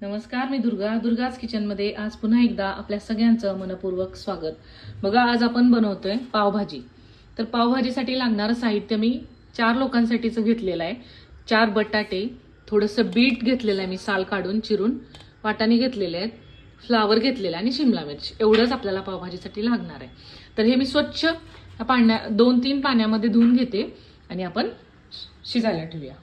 नमस्कार, मी दुर्गाज किचनमध्ये आज पुन्हा एकदा आपल्या सगळ्यांचं मनपूर्वक स्वागत. बघा, आज आपण बनवतोय पावभाजी. तर पावभाजीसाठी लागणारं साहित्य मी 4 लोकांसाठीचं घेतलेलं आहे. 4 बटाटे, थोडंसं बीट घेतलेलं आहे मी साल काढून चिरून, वाटाणे घेतलेले आहेत, फ्लावर घेतलेला आणि शिमला मिरची. एवढंच आपल्याला पावभाजीसाठी लागणार आहे. तर हे मी स्वच्छ 2-3 पाण्यामध्ये धुवून घेते आणि आपण शिजायला ठेवूया.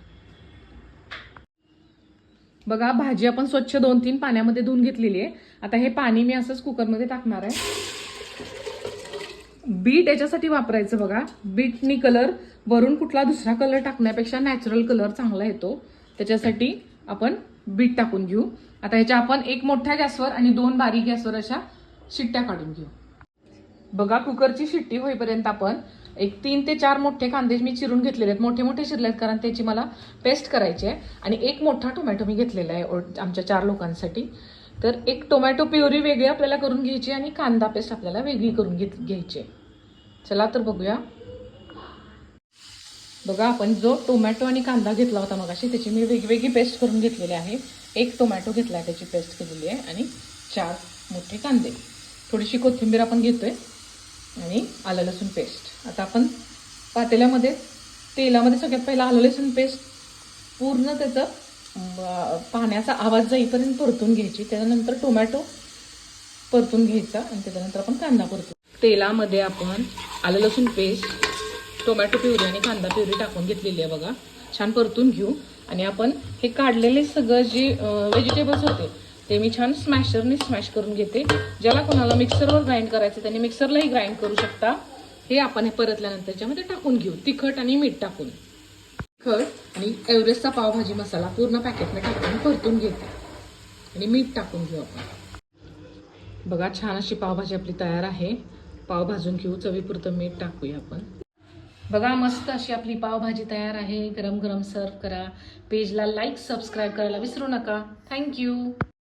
बघा, भाजी आपण स्वच्छ 2-3 पाण्यामध्ये धुवून घेतलेली आहे. आता हे पाणी मी असंच कुकरमध्ये टाकणार आहे. बीट याच्यासाठी वापरायचं बघा, बीटनी कलर वरून कुठला दुसरा कलर टाकण्यापेक्षा नॅचरल कलर चांगला येतो. त्याच्यासाठी आपण बीट टाकून घेऊ. आता ह्याच्या आपण 1 मोठ्या गॅसवर आणि 2 बारीक गॅसवर अशा शिट्ट्या काढून घेऊ. बघा, कुकरची शिट्टी होईपर्यंत आपण 3 ते 4 मोठे कांदे मी चिरून घेतलेले आहेत. मोठे मोठे चिरले आहेत कारण त्याची मला पेस्ट करायची आहे. आणि 1 मोठा टोमॅटो मी घेतलेला आहे आमच्या 4 लोकांसाठी. तर 1 टोमॅटो प्युरी वेगळी आपल्याला करून घ्यायची आणि कांदा पेस्ट आपल्याला वेगळी करून घ्यायची. चला तर बघूया. बघा, आपण जो टोमॅटो आणि कांदा घेतला होता मगाशी त्याची मी वेगवेगळी पेस्ट करून घेतलेली आहे. 1 टोमॅटो घेतला आहे, त्याची पेस्ट केलेली आहे आणि 4 मोठे कांदे, थोडीशी कोथिंबीर आपण घेतोय आणि आलं लसूण पेस्ट. आता आपण पातेल्यामध्ये तेलामध्ये सगळ्यात पहिला आलं लसूण पेस्ट पूर्ण त्याचं पाण्याचा आवाज जाईपर्यंत परतून घ्यायची. त्याच्यानंतर टोमॅटो परतून घ्यायचा आणि त्याच्यानंतर आपण कांदा परतू. तेलामध्ये आपण आलं लसूण पेस्ट, टोमॅटो प्युरी आणि कांदा प्युरी टाकून घेतलेली आहे. बघा, छान परतून घेऊ. आणि आपण हे काढलेले सगळं जे व्हेजिटेबल्स होते ते मी छान स्मॅशरने स्मॅश करून घेते. ज्याला कोणाला मिक्सरवर ग्राइंड करायचं त्यांनी मिक्सरलाही ग्राइंड करू शकता. हे आपण हे परतल्यानंतर त्याच्यामध्ये टाकून घेऊ, तिखट आणि मीठ टाकून. तिखट आणि एव्हरेस्टचा पावभाजी मसाला पूर्ण पॅकेटमध्ये टाकून परतून घेते आणि मीठ टाकून घेऊ आपण. बघा, छान अशी पावभाजी आपली तयार आहे. पाव भाजून घेऊ, चवीपुरतं मीठ टाकूया आपण. बघा, मस्त अशी आपली पावभाजी तयार आहे. गरम गरम सर्व करा. पेजला लाईक सबस्क्राईब करायला विसरू नका. थँक्यू.